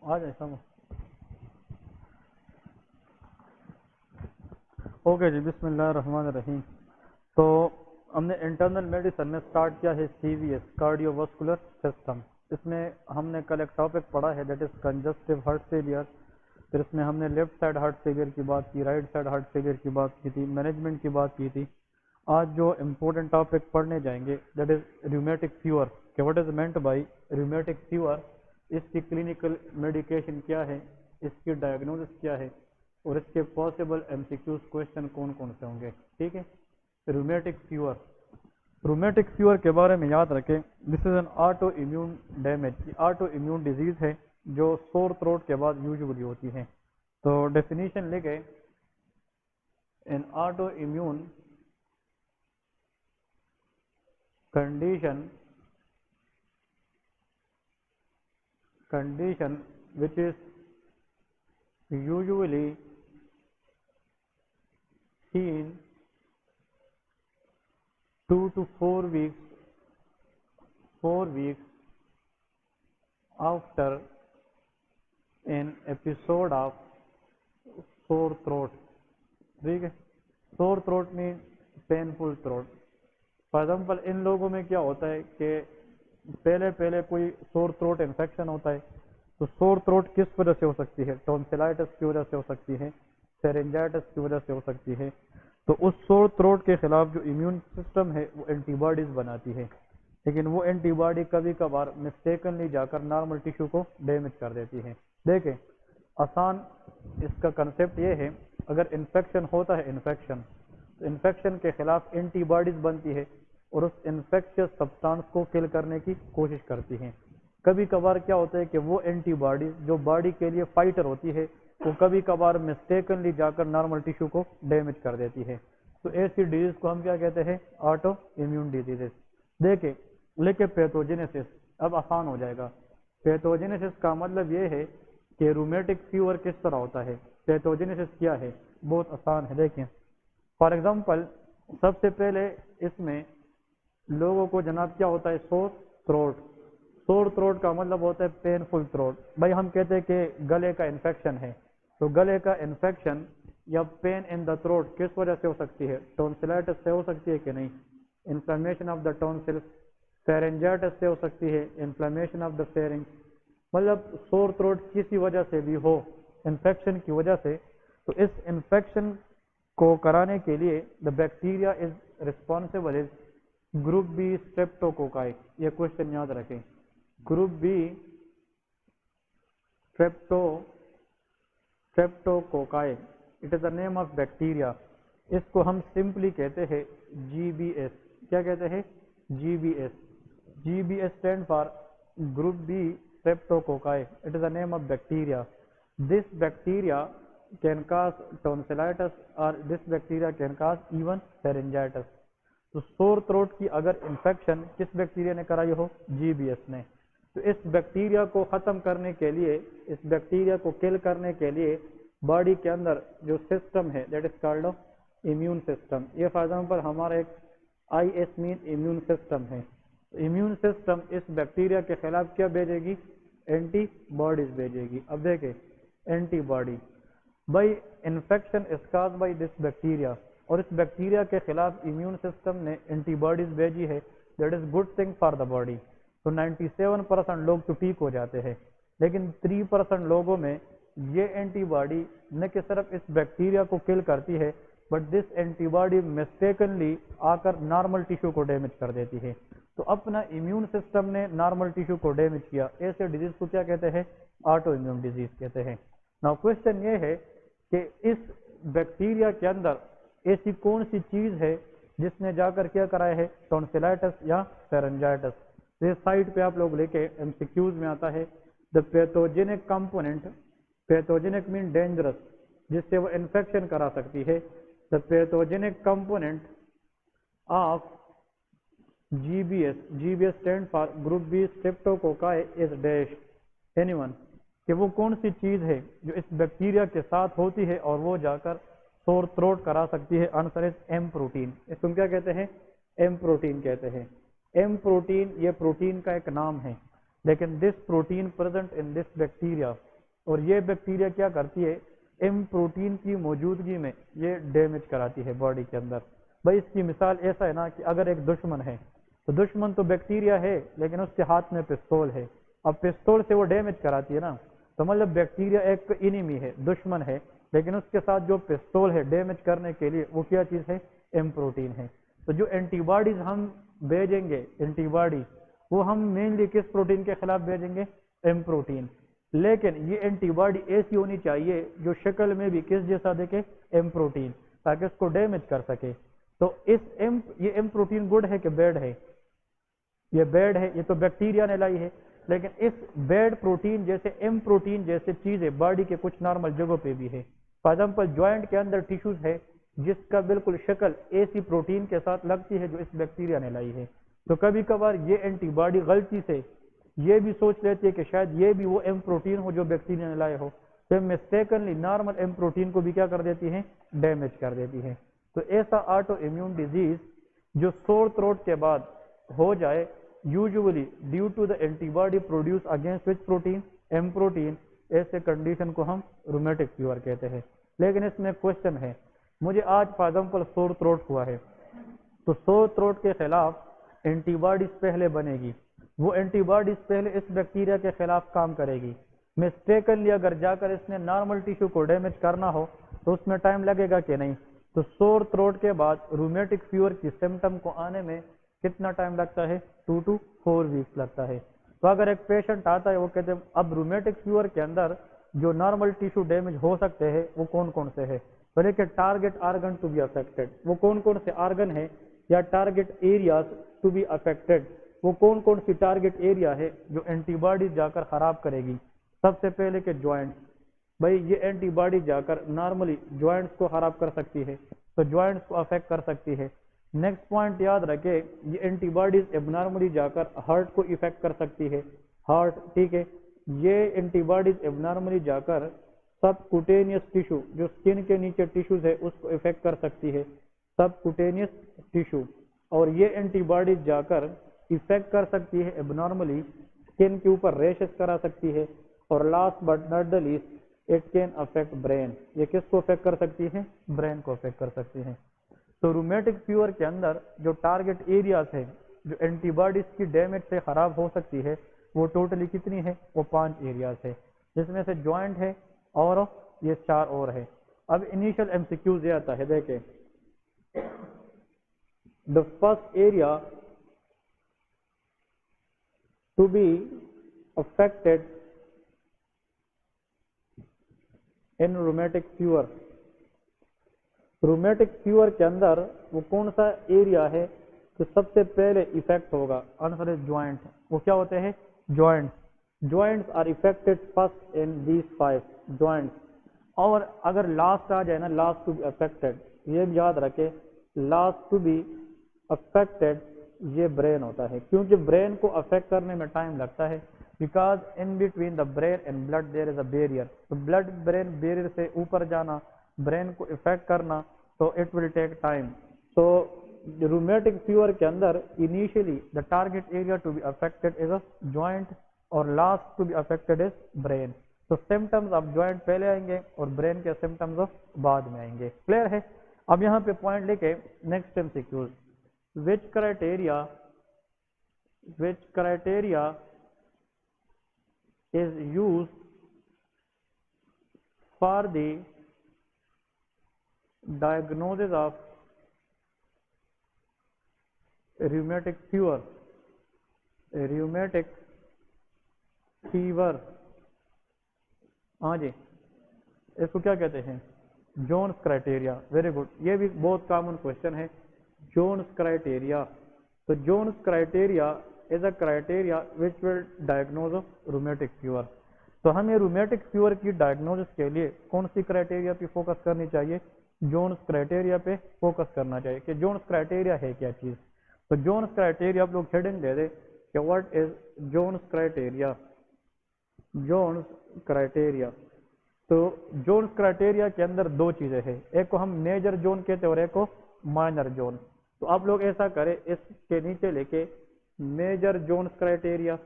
आ जाए समझ। ओके जी, बिस्मिल्लाह रहमान रहीम। तो हमने इंटरनल मेडिसिन में स्टार्ट किया है CVS, कार्डियोवास्कुलर सिस्टम। इसमें हमने कल एक टॉपिक पढ़ा है that is congestive heart failure. फिर इसमें हमने लेफ्ट साइड हार्ट फेलियर की बात की, राइट साइड हार्ट फेलियर की बात की थी, मैनेजमेंट की बात की थी। आज जो इम्पोर्टेंट टॉपिक पढ़ने जाएंगे दैट इज रूमेटिक फीवर कि what is meant by rheumatic fever, इसकी क्लिनिकल मेडिकेशन क्या है, इसकी डायग्नोसिस क्या है, और इसके पॉसिबल MCQs क्वेश्चन कौन कौन से होंगे। ठीक है। रूमेटिक फीवर, रूमेटिक फीवर के बारे में याद रखें, this is an auto immune damage. Auto immune disease है जो सोर थ्रोट के बाद यूजुअली होती है। तो डेफिनेशन लिखे, N auto immune condition which is usually seen 2 to 4 weeks after an episode of sore throat। ठीक है। Sore throat mean painful throat. For example in लोगों में क्या होता है कि पहले पहले कोई सोर थ्रोट इन्फेक्शन होता है। तो सोर थ्रोट किस वजह से हो सकती है? टॉन्सिलाइटिस की वजह से हो सकती है, फेरेंजाइटिस की वजह से हो सकती है। तो उस सोर थ्रोट के खिलाफ जो इम्यून सिस्टम है वो एंटीबॉडीज बनाती है, लेकिन वो एंटीबॉडी कभी कभार मिस्टेकनली जाकर नॉर्मल टिश्यू को डैमेज कर देती है। देखें, आसान इसका कंसेप्ट ये है, अगर इन्फेक्शन होता है इन्फेक्शन, तो इन्फेक्शन के खिलाफ एंटीबॉडीज बनती है और उस इन्फेक्शियस सब्सटेंस को किल करने की कोशिश करती हैं। कभी कभार क्या होता है कि वो एंटीबॉडीज जो बॉडी के लिए फाइटर होती है वो कभी कभार मिस्टेकनली जाकर नॉर्मल टिश्यू को डैमेज कर देती है। तो ऐसी डिजीज को हम क्या कहते हैं? Auto immune diseases. देखें, लेके पैथोजेनेसिस, अब आसान हो जाएगा। पैथोजेनेसिस का मतलब ये है कि रूमेटिक फीवर किस तरह होता है, पैथोजेनेसिस क्या है। बहुत आसान है। देखें, फॉर एग्जांपल सबसे पहले इसमें लोगों को जनाब क्या होता है? Sore throat. सोर थ्रोट का मतलब होता है पेनफुल थ्रोट। भाई हम कहते हैं कि गले का इन्फेक्शन है, तो गले का इन्फेक्शन या पेन इन द थ्रोट किस वजह से हो सकती है? टॉन्सिलाइटिस से हो सकती है कि नहीं? Inflammation of the tonsils. Pharyngitis से हो सकती है, इन्फ्लेमेशन ऑफ द फेरिंग्स। मतलब सोर थ्रोट किसी वजह से भी हो, इन्फेक्शन की वजह से, तो इस इन्फेक्शन को कराने के लिए the bacteria is responsible is group B streptococci. ये क्वेश्चन याद रखें, group B streptococci, it is the name of bacteria. इसको हम सिंपली कहते हैं GBS। क्या कहते हैं? GBS। GBS stand for group B streptococci, it is the name of bacteria. This bacteria can cause tonsillitis or this bacteria can cause even pharyngitis। तो sore throat की अगर इन्फेक्शन किस बैक्टीरिया ने कराई हो? GBS ने। तो इस बैक्टीरिया को खत्म करने के लिए, इस बैक्टीरिया को किल करने के लिए बॉडी के अंदर जो सिस्टम है that is called immune system. ये फॉर एग्जाम्पल हमारा एक IS मीन इम्यून सिस्टम है। इम्यून सिस्टम इस बैक्टीरिया के खिलाफ क्या भेजेगी? एंटीबॉडीज भेजेगी। अब देखें, antibody by infection is caused by this bacteria, और इस बैक्टीरिया के खिलाफ इम्यून सिस्टम ने एंटीबॉडीज भेजी है, that is good thing for the body. तो 97% लोग तो ठीक हो जाते हैं, लेकिन 3% लोगों में ये एंटीबॉडी न कि सिर्फ इस बैक्टीरिया को किल करती है, बट दिस एंटीबॉडी मिस्टेकनली आकर नॉर्मल टिश्यू को डैमेज कर देती है। तो अपना इम्यून सिस्टम ने नॉर्मल टिश्यू को डैमेज किया। ऐसे डिजीज को क्या कहते हैं? ऑटो इम्यून डिजीज कहते हैं। नाउ क्वेश्चन ये है कि इस बैक्टीरिया के अंदर ऐसी कौन सी चीज है जिसने जाकर क्या कराया है? टॉन्सिलाइटिस या फेरेंजाइटिस। इस साइड पे आप लोग लेके MCQs में आता है the pathogenic component, pathogenic mean dangerous, जिससे वो इन्फेक्शन करा सकती है। The pathogenic component of GBS stand for group B streptococci is dash. Anyone, कि वो कौन सी चीज है जो इस बैक्टीरिया के साथ होती है और वो जाकर सोर थ्रोट करा सकती है? Answer is M protein. इसको क्या कहते हैं? M प्रोटीन कहते हैं। M प्रोटीन ये प्रोटीन का एक नाम है, लेकिन this protein present in this bacteria اور یہ بیکٹیریا کیا کرتی ہے، ایم پروٹین کی موجودگی میں یہ ڈیمیج کراتی ہے باڈی کے اندر. بھائی اس کی مثال ایسا ہے نا کہ اگر ایک دشمن ہے تو دشمن تو بیکٹیریا ہے لیکن اس کے ہاتھ میں پستول ہے، اب پستول سے وہ ڈیمیج کراتی ہے نا، تو مطلب بیکٹیریا ایک انیمی ہے، دشمن ہے، لیکن اس کے ساتھ جو پستول ہے ڈیمیج کرنے کے لیے وہ کیا چیز ہے، ایم پروٹین ہے. تو جو اینٹی باڈیز ہم بھیجیں گے، اینٹی باڈی وہ ہم مینلی کس پروٹین کے خلاف بھیجیں گے، ایم پروٹین. لیکن یہ اینٹی باڈی ایسی ہونی چاہیے جو شکل میں بھی کس جیسا دیکھے، ایم پروٹین، تاکہ اس کو ڈیمیج کر سکے. تو یہ ایم پروٹین گڈ ہے کہ بیڈ ہے، یہ بیڈ ہے، یہ تو بیکٹیریا نے لائی ہے. لیکن اس بیڈ پروٹین جیسے ایم پروٹین جیسے چیزیں باڈی کے کچھ نارمل جگہوں پہ بھی ہے. فار ایگزامپل جوائنٹ کے اندر ٹیشوز ہے جس کا بالکل شکل ایسی پروٹین کے ساتھ لگتی ہے جو اس بیکٹیریا نے لائی ہے. تو کبھی کبھار یہ اینٹی باڈی غلطی سے یہ بھی سوچ لیتی ہے کہ شاید یہ بھی وہ ایم پروٹین ہو جو بیکٹیریا نے لائے ہو، تو مسٹیکنلی نارمل ایم پروٹین کو بھی کیا کر دیتی ہے، ڈیمیج کر دیتی ہے. تو ایسا آٹو امیون ڈیزیز جو سور تھروٹ کے بعد ہو جائے، usually due to the antibody produce against which protein, M protein, ایسے کنڈیشن کو ہم رومیٹک فیور کہتے ہیں. لیکن اس میں کوشچن ہے، مجھے آج فار ایگزامپل سور تھروٹ ہوا ہے، تو سور تھروٹ کے خلاف اینٹی باڈیز پہلے بنے گی، وہ اینٹی باڈیز پہلے اس بیکٹیریا کے خلاف کام کرے گی. مسٹیکنلی اگر جا کر اس نے نارمل ٹیشو کو ڈیمیج کرنا ہو تو اس میں ٹائم لگے گا کہ نہیں. تو سور تھروٹ کے بعد رومیٹک فیور کی سمٹم کو آنے میں کتنا ٹائم لگتا ہے، 2 to 4 ویکس لگتا ہے. تو اگر ایک پیشنٹ آتا ہے وہ کہتے ہیں اب رومیٹک فیور کے اندر جو نارمل ٹیشو ڈیمیج ہو سکتے ہیں وہ کون کون سے ہیں، تو دیکھیں target organ to be affected, وہ کون کون سے آرگن ہیں، یا target areas to be affected, وہ کون کون سی ٹارگیٹ ایریا ہے جو اینٹی باڈیز جا کر خراب کرے گی. سب سے پہلے کہ جوائنٹ، بھائی یہ اینٹی باڈی جا کر نارملی جوائنٹس کو خراب کر سکتی ہے، تو جوائنٹس کو افیکٹ کر سکتی ہے. نیکسٹ پوائنٹ یاد رکھے، یہ اینٹی باڈیز اب نارملی جا کر ہارٹ کو افیکٹ کر سکتی ہے، ہارٹ، ٹھیک ہے. یہ اینٹی باڈیز اب نارملی جا کر سب کوٹینیس ٹیشو جو اسکن کے نیچے ٹیشوز ہے اس کو افیکٹ کر سکتی ہے، سب کوٹینیس ٹیشو. اور یہ اینٹی باڈیز جا کر افیکٹ کر سکتی ہے اب نارملی اسکن کے اوپر ریشز کرا سکتی ہے. اور last but not the least it can affect brain, یہ کس کو افیکٹ کر سکتی ہے، برین کو افیکٹ کر سکتی ہے. تو رومیٹک فیور کے اندر جو ٹارگیٹ ایریاز ہے جو اینٹی باڈیز کی ڈیمیج سے خراب ہو سکتی ہے وہ ٹوٹلی کتنی ہے، وہ 5 ایریاز ہے، جس میں سے جوائنٹ ہے اور یہ 4 اور ہے. اب انیشل ایم سی کیوز یہ آتا ہے، دیکھیں the first area to be affected in rheumatic fever. Rheumatic fever کے اندر وہ کون سا ایریا ہے جو سب سے پہلے افیکٹ ہوگا، آنسر از جوائنٹ. وہ کیا ہوتے ہیں، joints are affected first in these 5 joints. اور اگر لاسٹ آ جائے نا، لاسٹ ٹو بی افیکٹڈ، یہ بھی یاد رکھے لاسٹ ٹو بی افیکٹڈ یہ برین ہوتا ہے، کیونکہ برین کو افیکٹ کرنے میں ٹائم لگتا ہے، because in between the brain and blood there is a barrier. تو بلڈ برین بیریئر سے اوپر جانا، برین کو افیکٹ کرنا، تو اٹ ول ٹیک ٹائم. تو رومیٹک فیور کے اندر initially the target area to be affected is a joint اور last to be affected is brain. تو سمٹمز آف جوائنٹ پہلے آئیں گے اور برین کے سمٹمز آف بعد میں آئیں گے. کلیئر ہے؟ اب یہاں پہ پوائنٹ لے کے next M C Qs, which criteria is used for the diagnosis of rheumatic fever. ہاں جی، اس کو کیا کہتے ہیں، جونس کرائٹیریا. ویری گڈ، یہ بھی بہت کامن کوشچن ہے، جونس کرائٹیریا. تو Jones criteria is a criteria which will diagnose rheumatic fever. تو ہمیں رومیٹک فیور کی ڈائگنوزس کے لیے کون سی کرائٹیریا پہ فوکس کرنی چاہیے، جونس کرائٹیریا پہ فوکس کرنا چاہیے کہ جونس کرائٹیریا ہے کیا چیز. تو جونس کرائٹیریا آپ لوگ ہیڈنگ دے دیں کہ what is Jones criteria. Jones criteria, تو جونس کرائٹیریا کے اندر 2 چیزیں ہیں، ایک کو ہم میجر جون کہتے ہیں اور ایک کو مائنر جون. تو آپ لوگ ایسا کریں، اس کے نیچے لے کے میجر جونس کرائٹیریا،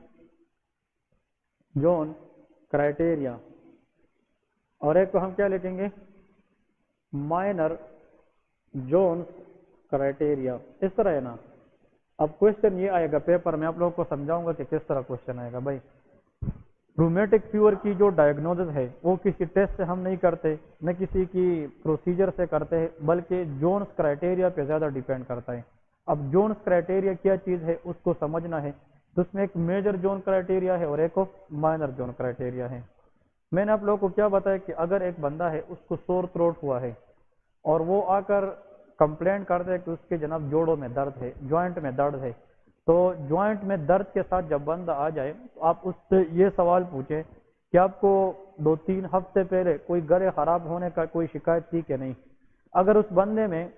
جون کرائٹیریا. और एक को हम क्या लिखेंगे, माइनर जोन्स क्राइटेरिया, इस तरह है ना। अब क्वेश्चन ये आएगा पेपर में, आप लोगों को समझाऊंगा कि किस तरह क्वेश्चन आएगा। भाई रूमेटिक फीवर की जो डायग्नोसिस है वो किसी टेस्ट से हम नहीं करते, न किसी की प्रोसीजर से करते हैं, बल्कि जोन्स क्राइटेरिया पे ज़्यादा डिपेंड करता है। अब जोन्स क्राइटेरिया क्या चीज़ है उसको समझना है, तो उसमें एक मेजर जोन क्राइटेरिया है और एक माइनर जोन क्राइटेरिया है। मैंने आप लोगों को क्या बताया कि अगर एक बंदा है उसको सोर थ्रोट हुआ है और वो आकर कंप्लेंट करते हैं कि उसके जनाब जोड़ों में दर्द है, ज्वाइंट में दर्द है, तो ज्वाइंट में दर्द के साथ जब बंदा आ जाए तो आप उससे ये सवाल पूछें कि आपको 2-3 हफ्ते पहले कोई गले खराब होने का कोई शिकायत थी कि नहीं। अगर उस बंदे में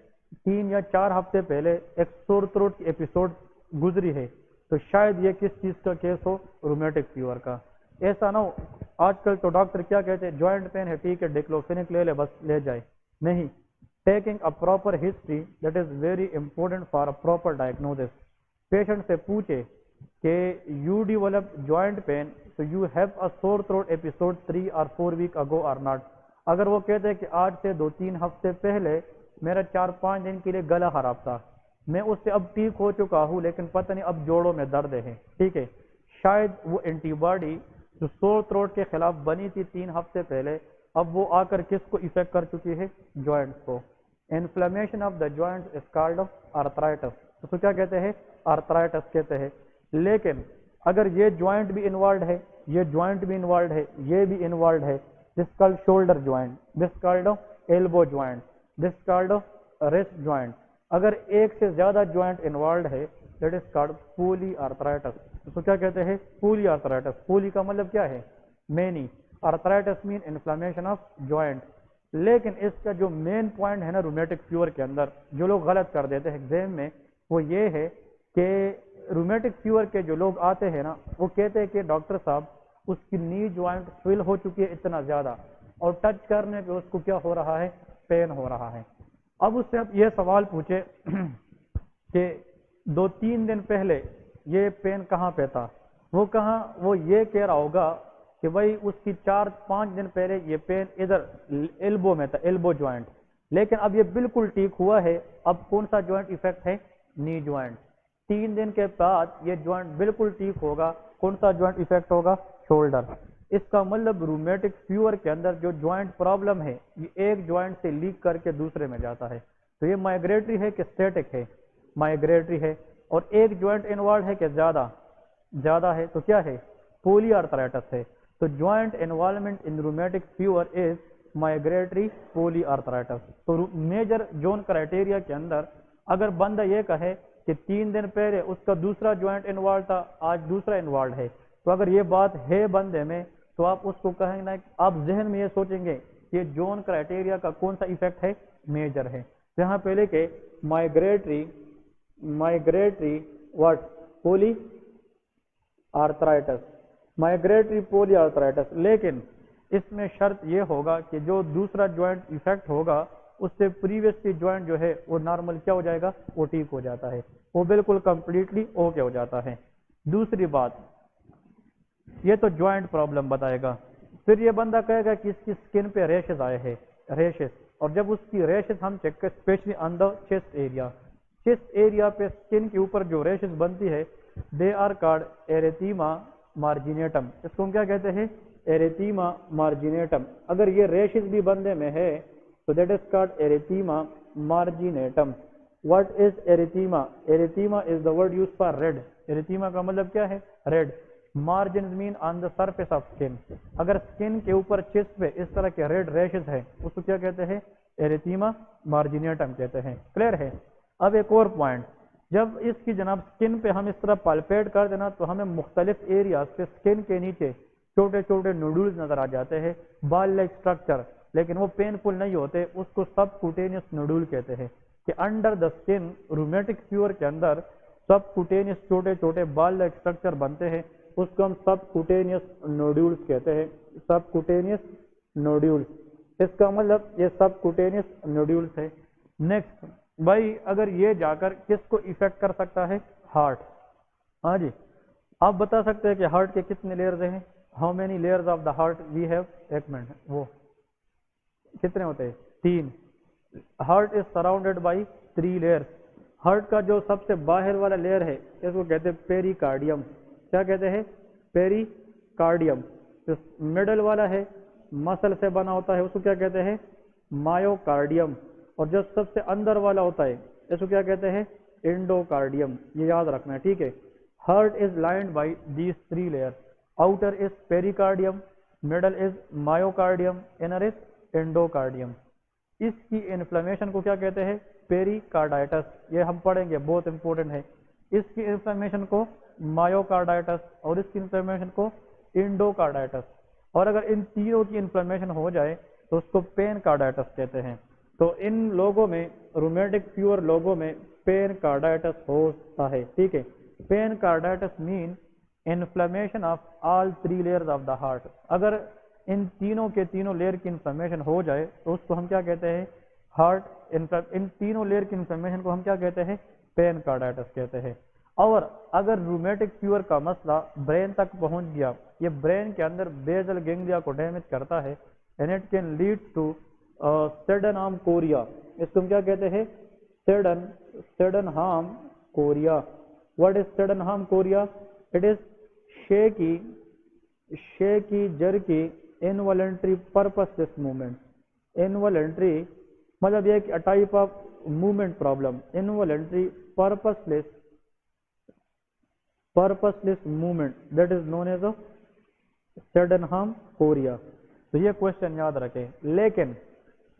3 या 4 हफ्ते पहले एक सोर थ्रोट की एपिसोड गुजरी है तो शायद ये किस चीज़ का केस हो, रूमेटिक फीवर का। ऐसा ना हो आजकल तो डॉक्टर क्या कहते हैं, ज्वाइंट पेन है ठीक है डिक्लोफेनिक ले ले बस ले जाए, नहीं। Taking a proper history that is very important for a proper diagnosis. Patient से पूछे कि यू डेवलप ज्वाइंट पेन तो you have a sore throat episode 3 और 4 वीक अगो और नॉट। अगर वो कहते हैं कि आज से 2-3 हफ्ते पहले मेरा 4-5 दिन के लिए गला खराब था, मैं उससे अब ठीक हो चुका हूँ लेकिन पता नहीं अब जोड़ों में दर्द है, ठीक है, शायद वो एंटीबॉडी जो सोर थ्रोट के खिलाफ बनी थी 3 हफ्ते पहले, अब वो आकर किसको इफेक्ट कर चुकी है, ज्वाइंट्स को। Inflammation of the joints is called arthritis, उसको क्या कहते हैं, आर्थराइटिस कहते हैं। लेकिन अगर ये ज्वाइंट भी इन्वॉल्व है, ये ज्वाइंट भी इन्वॉल्व है, ये भी इन्वॉल्व है, this called shoulder joint, this called elbow joint, this called wrist joint. अगर एक से ज्यादा ज्वाइंट इन्वॉल्व है that is called poly arthritis, उसको क्या कहते हैं, पॉली आर्थराइटिस। पॉली का मतलब क्या है, many, arthritis mean inflammation of joint. लेकिन इसका जो मेन पॉइंट है ना रूमेटिक फीवर के अंदर, जो लोग गलत कर देते हैं एग्जाम में, वो ये है कि रूमेटिक फीवर के जो लोग आते हैं ना वो कहते हैं कि डॉक्टर साहब उसकी नी ज्वाइंट स्विल हो चुकी है इतना ज्यादा और टच करने पे उसको क्या हो रहा है, पेन हो रहा है। अब उससे आप ये सवाल पूछे कि 2-3 दिन पहले ये पेन कहाँ पे था, वो कहाँ, वो ये कह रहा होगा कि भाई उसकी 4-5 दिन पहले ये पेन इधर एल्बो में था, एल्बो ज्वाइंट, लेकिन अब ये बिल्कुल ठीक हुआ है। अब कौन सा ज्वाइंट इफेक्ट है, नी ज्वाइंट। 3 दिन के बाद ये ज्वाइंट बिल्कुल ठीक होगा, कौन सा ज्वाइंट इफेक्ट होगा, शोल्डर। इसका मतलब रूमेटिक फीवर के अंदर जो ज्वाइंट प्रॉब्लम है ये एक ज्वाइंट से लीक करके दूसरे में जाता है। तो ये माइग्रेटरी है कि स्टैटिक है, माइग्रेटरी है। और एक ज्वाइंट इन्वॉल्व है कि ज्यादा है, तो क्या है, पॉली आर्थराइटिस है। तो joint involvement in rheumatic fever is migratory poly arthritis. तो मेजर जोन क्राइटेरिया के अंदर अगर बंदा ये कहे कि 3 दिन पहले उसका दूसरा ज्वाइंट इन्वॉल्व था, आज दूसरा इन्वॉल्व है, तो अगर ये बात है बंदे में तो आप उसको कहेंगे ना, आप जहन में ये सोचेंगे कि जोन क्राइटेरिया का कौन सा इफेक्ट है, मेजर है। तो यहाँ पहले के migratory what, poly arthritis, migratory poly arthritis. लेकिन इसमें शर्त ये होगा कि जो दूसरा ज्वाइंट इफेक्ट होगा उससे प्रीवियसली ज्वाइंट जो है वो नॉर्मल क्या हो जाएगा, वो ठीक हो जाता है, वो बिल्कुल कंप्लीटली ओके हो जाता है। दूसरी बात, ये तो ज्वाइंट प्रॉब्लम बताएगा। फिर ये बंदा कहेगा कि इसकी स्किन पे रैशेस आए हैं, रैशेस, और जब उसकी रैशेस हम चेक करें specially on the chest area, chest area पे स्किन के ऊपर जो रैशेस बनती है दे आर कॉल्ड एरिथीमा मार्जिनेटम। इसको हम क्या कहते हैं, एरिथीमा मार्जिनेटम। अगर ये रैशेस भी बंदे में है तो that is called erythema marginatum. What is erythema, erythema is the word use for red. Erythema का मतलब क्या है, red. Margin mean on the surface of skin. अगर स्किन के ऊपर चेस्ट पे इस तरह के रेड रैशेस है उसको क्या कहते हैं, एरिथीमा मार्जिनेटम कहते हैं। क्लियर है। अब एक और पॉइंट, जब इसकी जनाब स्किन पे हम इस तरह पालपेट कर देना तो हमें मुख्तलिफ एरियाज पे स्किन के नीचे छोटे छोटे नोडुल्स नजर आ जाते हैं, बाल लाइक स्ट्रक्चर, लेकिन वो पेनफुल नहीं होते, उसको सबक्यूटेनियस नोडुल कहते हैं। कि under the skin rheumatic fever के अंदर सबक्यूटेनियस छोटे छोटे बाल लाइक स्ट्रक्चर बनते हैं, उसको हम सबक्यूटेनियस नोड्यूल्स कहते हैं, सबक्यूटेनियस नोड्यूल्स। इसका मतलब ये सबक्यूटेनियस नोड्यूल्स है। नेक्स्ट भाई, अगर ये जाकर किसको इफेक्ट कर सकता है, हार्ट। हाँ जी, आप बता सकते हैं कि हार्ट के कितने लेयर्स हैं, how many layers of the heart we have, एक मिनट वो कितने होते हैं? 3। Heart is surrounded by 3 layers. Heart का जो सबसे बाहर वाला लेयर है इसको कहते हैं पेरिकार्डियम। क्या कहते हैं? पेरिकार्डियम। जो मिडल वाला है मसल से बना होता है उसको क्या कहते हैं? मायोकार्डियम। और जो सबसे अंदर वाला होता है इसको क्या कहते हैं? एंडोकार्डियम। ये याद रखना है, ठीक है। Heart is lined by these 3 layer. Outer is pericardium, middle is myocardium, inner is endocardium. इसकी इन्फ्लेमेशन को क्या कहते हैं? पेरिकार्डाइटिस। ये हम पढ़ेंगे, बहुत इंपॉर्टेंट है। इसकी इन्फ्लेमेशन को मायोकार्डाइटिस और इसकी इन्फ्लेमेशन को एंडोकार्डाइटिस। और अगर इन तीनों की इन्फ्लेमेशन हो जाए तो उसको पेन कार्डाइटिस कहते हैं। तो इन लोगों में, रूमेटिक फीवर लोगों में पेन कार्डाइटिस होता है, ठीक है। Pancarditis mean inflammation of all 3 layers of the heart. अगर इन तीनों के तीनों लेयर की इन्फ्लेमेशन हो जाए तो उसको हम क्या कहते हैं? इन तीनों लेयर की इन्फ्लेमेशन को हम क्या कहते हैं? पेन कार्डाइटिस कहते हैं। और अगर रूमेटिक फीवर का मसला ब्रेन तक पहुंच गया, ये ब्रेन के अंदर बेजल गैंग्लिया को डैमेज करता है, and it can lead to Sydenham chorea. इसको हम क्या कहते हैं? Sydenham chorea. What is Sydenham chorea? It is shaky jerky involuntary purposeless movement. Involuntary मतलब ये कि type of movement problem. Involuntary purposeless movement, that is known as Sydenham chorea. तो ये क्वेश्चन याद रखें। लेकिन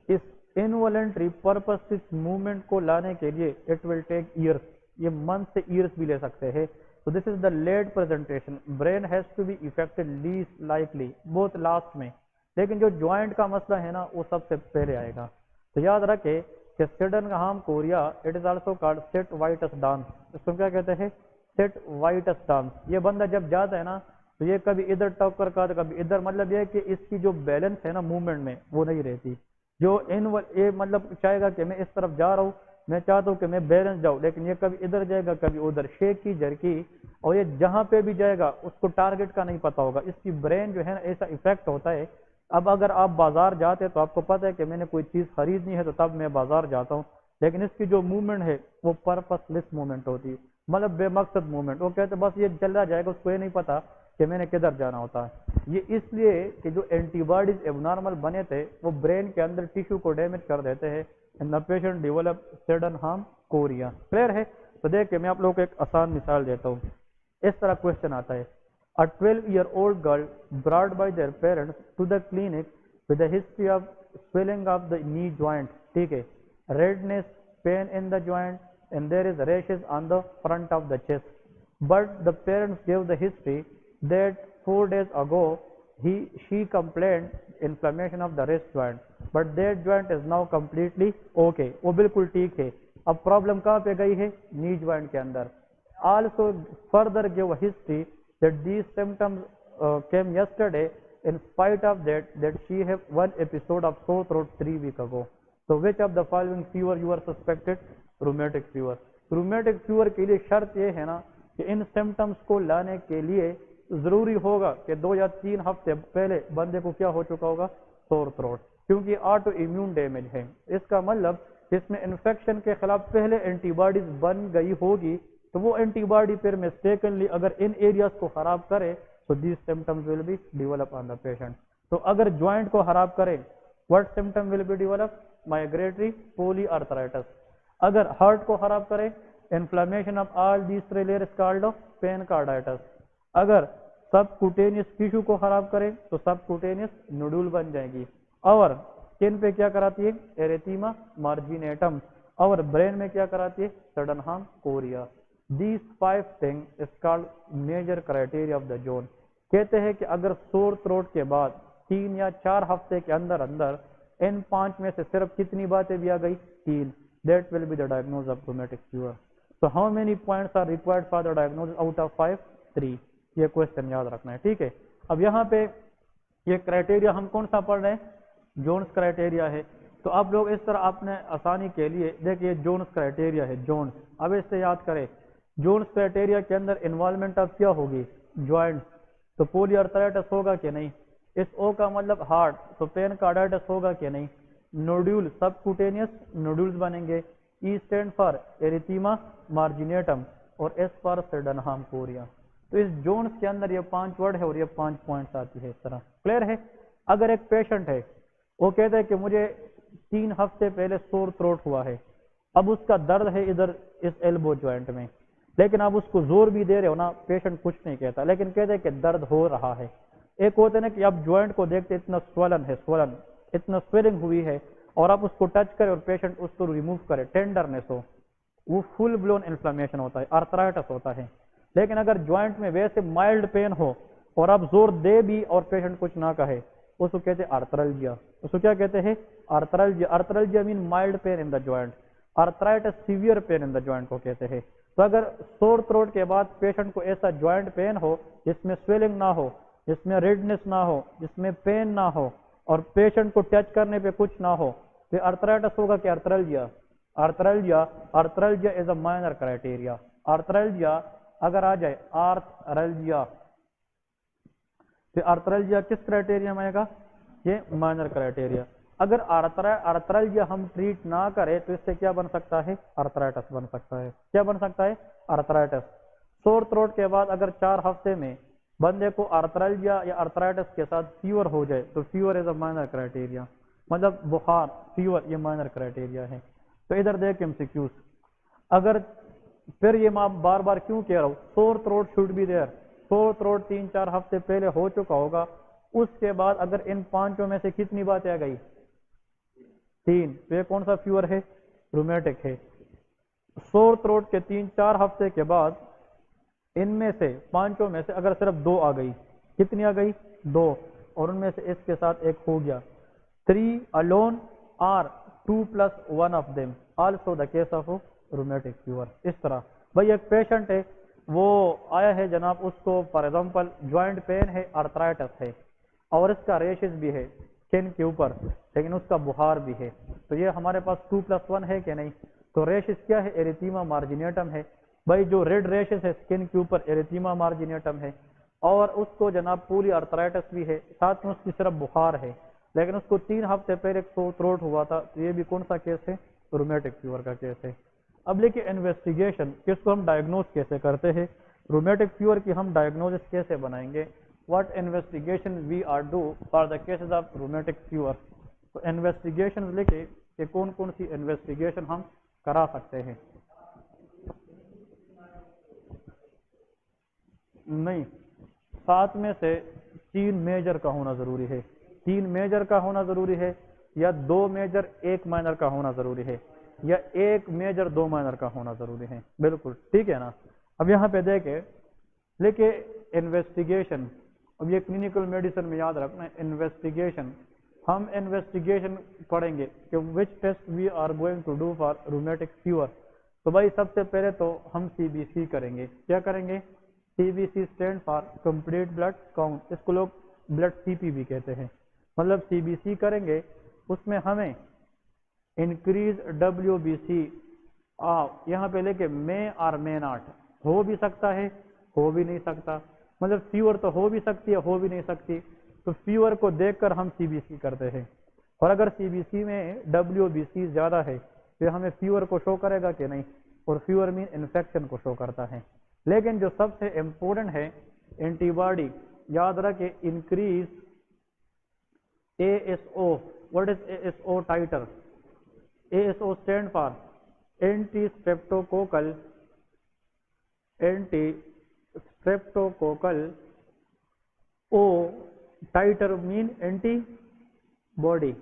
इस इनवॉलंटरी पर्पसलेस मूवमेंट को लाने के लिए इट विल टेक ईयर्स, ये मंथ से ईयर्स भी ले सकते हैं। तो this is the late presentation. Brain has to be affected least likely, बहुत लास्ट में। लेकिन जो ज्वाइंट का मसला है ना वो सबसे पहले आएगा। तो याद रखे कि Sydenham chorea it is also called Saint Vitus dance. इसको क्या कहते हैं? Saint Vitus dance. ये बंदा जब जाता है ना तो ये कभी इधर टक्कर का तो कभी इधर, मतलब ये कि इसकी जो बैलेंस है ना मूवमेंट में वो नहीं रहती। जो ये मतलब चाहेगा कि मैं इस तरफ जा रहा हूँ, मैं चाहता हूँ कि मैं बैलेंस जाऊँ, लेकिन ये कभी इधर जाएगा कभी उधर, शेकी जर्की। और ये जहाँ पे भी जाएगा उसको टारगेट का नहीं पता होगा। इसकी ब्रेन जो है ना ऐसा इफेक्ट होता है। अब अगर आप बाजार जाते हैं तो आपको पता है कि मैंने कोई चीज़ खरीदनी है तो तब मैं बाजार जाता हूँ, लेकिन इसकी जो मूवमेंट है वो पर्पसलेस मूवमेंट होती है, मतलब बेमकसद मूवमेंट। वो कहते बस ये चल रहा जाएगा, उसको ये नहीं पता कि मैंने किधर जाना होता है। ये इसलिए कि जो एंटीबॉडीज एबनॉर्मल बने थे वो ब्रेन के अंदर टिश्यू को डैमेज कर देते हैं, and the patient develop Sydenham chorea. Clear है? तो देखिए मैं आप लोगों को एक आसान मिसाल देता हूँ। इस तरह क्वेश्चन आता है, A 12-year-old girl brought by their parents to the clinic with a history of swelling of the knee joint, ठीक है, redness, pain in the joint, and there is rashes on the front of the chest. But the parents gave the history that 4 days ago she complained inflammation of the wrist joint, but that joint is now completely okay. वो बिल्कुल ठीक है। अब problem कहाँ पे गई है? Knee joint के अंदर। Also further give a history that these symptoms came yesterday. In spite of that she have one episode of sore throat 3 weeks ago. So which of the following fever you are suspected? Rheumatic fever. Rheumatic fever के लिए शर्त ये है ना कि इन symptoms को लाने के लिए जरूरी होगा कि 2 या 3 हफ्ते पहले बंदे को क्या हो चुका होगा? सोर थ्रोट, क्योंकि ऑटो इम्यून डैमेज है। इसका मतलब इसमें इन्फेक्शन के खिलाफ पहले एंटीबॉडीज बन गई होगी, तो वो एंटीबॉडी फिर मिस्टेकनली अगर इन एरियाज को खराब करे तो these symptoms will be develop on the patient. तो अगर ज्वाइंट को खराब करे, what symptom will be develop? Migratory polyarthritis. अगर हार्ट को खराब करे, inflammation of all these 3 layers called pancarditis. अगर सबक्यूटेनियस टिश्यू को खराब करे तो सबक्यूटेनियस नोडुल बन जाएगी। और स्किन पे क्या कराती है? एरिथीमा मार्जिनेटम। और ब्रेन में क्या कराती है? सेडनहाम Korea. These 5 things is called major criteria of the zone. कहते हैं कि अगर सोर थ्रोट के बाद 3 या 4 हफ्ते के अंदर अंदर इन 5 में से सिर्फ कितनी बातें भी आ गई? 3, that will be the diagnosis of rheumatic fever. So how many points are required for the diagnosis out of 5? 3. ये क्वेश्चन याद रखना है, ठीक है। अब यहाँ पे ये क्राइटेरिया हम कौन सा पढ़ रहे हैं? जोन्स क्राइटेरिया है। तो आप लोग इस तरह आपने आसानी के लिए देखिए जोन्स क्राइटेरिया है, जोन्स। अब इससे याद करें, जोन्स क्राइटेरिया के अंदर इन्वॉल्वमेंट ऑफ क्या होगी? ज्वाइंट। तो पॉलीआर्थराइटिस होगा कि नहीं? इस ओ का मतलब हार्ट, तो पेन कार्डाइटिस होगा कि नहीं? नोड्यूल सबक्यूटेनियस नोड्यूल्स बनेंगे, ई स्टैंड फॉर एरिथीमा मार्जिनेटम और एस फॉर सेडनहाम कोरिया। तो इस जोन्स के अंदर ये 5 वर्ड है और ये 5 पॉइंट्स आती है इस तरह। क्लियर है? अगर एक पेशेंट है वो कहता है कि मुझे 3 हफ्ते पहले सोर थ्रोट हुआ है, अब उसका दर्द है इधर इस एल्बो जॉइंट में, लेकिन आप उसको जोर भी दे रहे हो ना, पेशेंट कुछ नहीं कहता, लेकिन कहते हैं कि दर्द हो रहा है। एक होता है ना कि आप ज्वाइंट को देखते इतना स्वलन है, स्वलन इतना स्वेलिंग हुई है, और आप उसको टच करें और पेशेंट उसको रिमूव करे, टेंडरनेस हो, वो फुल ब्लोन इन्फ्लेमेशन होता है, आर्थराइटिस होता है। लेकिन अगर ज्वाइंट में वैसे माइल्ड पेन हो और आप जोर दे भी और पेशेंट कुछ ना कहे, उसको कहते हैं आर्थराल्जिया। उसको क्या कहते हैं? Arthralgia. Arthralgia mean mild pain in the joint, arthritis severe pain in the joint को कहते हैं। तो अगर सोर थ्रोट के बाद पेशेंट को ऐसा ज्वाइंट पेन हो जिसमें स्वेलिंग ना हो, जिसमें रेडनेस ना हो, जिसमें पेन ना हो, और पेशेंट को टच करने पे कुछ ना हो, तो आर्थराइटिस होगा कि आर्थराल्जिया? आर्थराल्जिया। आर्थराल्जिया इज अ माइनर क्राइटेरिया। आर्थराल्जिया अगर आ जाए आर्थराल्जिया, तो आर्थराल्जिया किस क्राइटेरिया में आएगा? ये माइनर क्राइटेरिया। अगर आर्थराल्जिया हम ट्रीट ना करें तो इससे क्या बन सकता है? आर्थराइटिस बन सकता है। क्या बन सकता है? आर्थराइटिस। सोर थ्रोट के बाद अगर 4 हफ्ते में बंदे को आर्थराल्जिया या आर्थराइटिस के साथ फीवर हो जाए तो fever is a minor criteria, मतलब बुखार, फीवर, ये माइनर क्राइटेरिया है। तो इधर देख एमसीक्यूज। अगर फिर ये मैं बार बार क्यों कह रहा हूँ, sore throat should be there. Sore throat 3-4 हफ्ते पहले हो चुका होगा, उसके बाद अगर इन 5 में से कितनी बातें आ गई? 3, तो ये कौन सा फीवर है? रूमेटिक है। सोर थ्रोट के 3-4 हफ्ते के बाद इनमें से 5 में से अगर सिर्फ 2 आ गई, कितनी आ गई? 2, और उनमें से इसके साथ एक हो गया, 3 alone or 2 + 1 of them also the case of rheumatic fever. इस तरह भाई एक पेशेंट है, वो आया है जनाब, उसको फॉर एग्जांपल ज्वाइंट पेन है, आर्थराइटिस है, और इसका रेशेस भी है स्किन के ऊपर, लेकिन उसका बुखार भी है। तो ये हमारे पास 2 + 1 है कि नहीं? तो रेशेस क्या है? एरिथीमा मार्जिनेटम है। भाई जो रेड रेशेस है स्किन के ऊपर, एरिथीमा मार्जिनेटम है, और उसको जनाब पूरी आर्थराइटिस भी है, साथ में उसकी सिर्फ बुखार है, लेकिन उसको 3 हफ्ते पहले सोर थ्रोट हुआ था। तो ये भी कौन सा केस है? रूमेटिक फीवर का केस है। अब देखिए इन्वेस्टिगेशन, किसको हम डायग्नोज कैसे करते हैं, रूमेटिक फीवर की हम डायग्नोसिस कैसे बनाएंगे, what investigation we are do for the cases of rheumatic fever. तो इन्वेस्टिगेशन लिखे कि कौन कौन सी इन्वेस्टिगेशन हम करा सकते हैं। नहीं, 7 में से 3 मेजर का होना जरूरी है। 3 मेजर का होना जरूरी है, या 2 मेजर 1 माइनर का होना जरूरी है, या 1 मेजर 2 माइनर का होना जरूरी है। बिल्कुल ठीक है ना? अब यहाँ पे देखे लिखे इन्वेस्टिगेशन। अब ये क्लिनिकल मेडिसिन में याद रखना, इन्वेस्टिगेशन, हम इन्वेस्टिगेशन पढ़ेंगे कि which test we are going to do for rheumatic fever. तो भाई सबसे पहले तो हम सीबीसी करेंगे। क्या करेंगे? CBC stand for complete blood count, इसको लोग ब्लड सीपी भी कहते हैं। मतलब सीबीसी करेंगे, उसमें हमें इंक्रीज डब्ल्यूबीसी यहाँ पे लेके मे और मे नॉट, हो भी सकता है, हो भी नहीं सकता, मतलब फीवर तो हो भी सकती है, हो भी नहीं सकती। तो फीवर को देखकर हम सीबीसी करते हैं, और अगर सीबीसी में डब्ल्यूबीसी ज्यादा है तो हमें फीवर को शो करेगा कि नहीं, और फीवर मीन इन्फेक्शन को शो करता है। लेकिन जो सबसे इम्पोर्टेंट है एंटीबॉडी, याद रखे increase ASO. What is ASO titre? ASO stand for anti streptococcal, O titre mean antibody,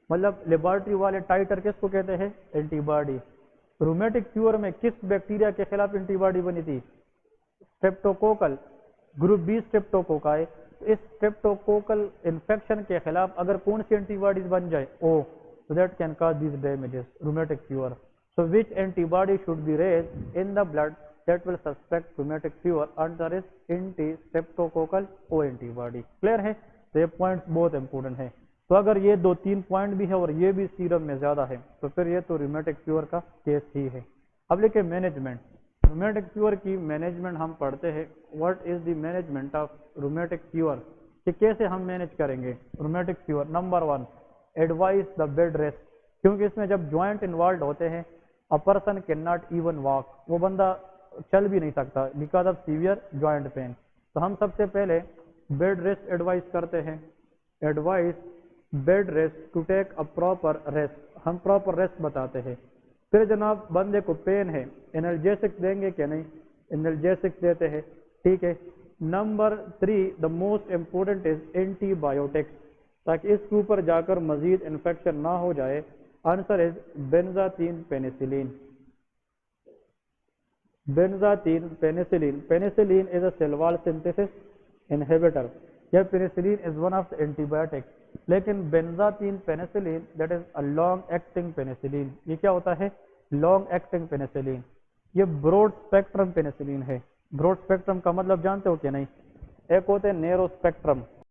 मतलब लेबोरेटरी वाले टाइटर किसको कहते हैं? एंटीबॉडी। रूमेटिक फीवर में किस बैक्टीरिया के खिलाफ एंटीबॉडी बनी थी? Streptococcal, group B streptococci. तो इस स्ट्रेप्टोकोकल इन्फेक्शन के खिलाफ अगर कौन सी एंटीबॉडीज बन जाए? ओ, so that can cause these damages, rheumatic fever. So which antibody should be raised in the blood that will suspect rheumatic fever? Answer is anti-streptococcal O antibody. Clear है? तो ये points बहुत इंपॉर्टेंट है। तो अगर ये 2-3 पॉइंट भी है और ये भी सीरम में ज्यादा है तो फिर ये तो रूमेटिक फीवर का केस ही है। अब देखिए मैनेजमेंट, रूमेटिक फीवर की मैनेजमेंट हम पढ़ते हैं। What is the management of rheumatic fever, कि कैसे हम मैनेज करेंगे rheumatic fever. Number 1, advice the bed rest, क्योंकि इसमें जब ज्वाइंट इन्वॉल्व होते हैं, a person can not even walk, वो बंदा चल भी नहीं सकता because of severe joint pain. तो हम सबसे पहले बेड रेस्ट एडवाइस करते हैं, advice bed rest to take a proper rest, हम प्रॉपर रेस्ट बताते हैं। फिर जनाब बंदे को पेन है, एनर्जेसिक देंगे क्या नहीं, एनर्जेसिक देते हैं, ठीक है। Number 3 the most important is antibiotics, ताकि इसके ऊपर जाकर मजीद इन्फेक्शन ना हो जाए। Answer is benzathine penicillin, benzathine penicillin, penicillin is a cell wall synthesis inhibitor, यह penicillin is one of the antibiotic. लेकिन benzathine penicillin that is a long acting penicillin, ये क्या होता है, लॉन्ग एक्टिंग पेनिसिलिन। ये ब्रॉड स्पेक्ट्रम पेनिसिलिन है। Broad spectrum का मतलब जानते हो क्या नहीं, एक होते हैं नैरो स्पेक्ट्रम,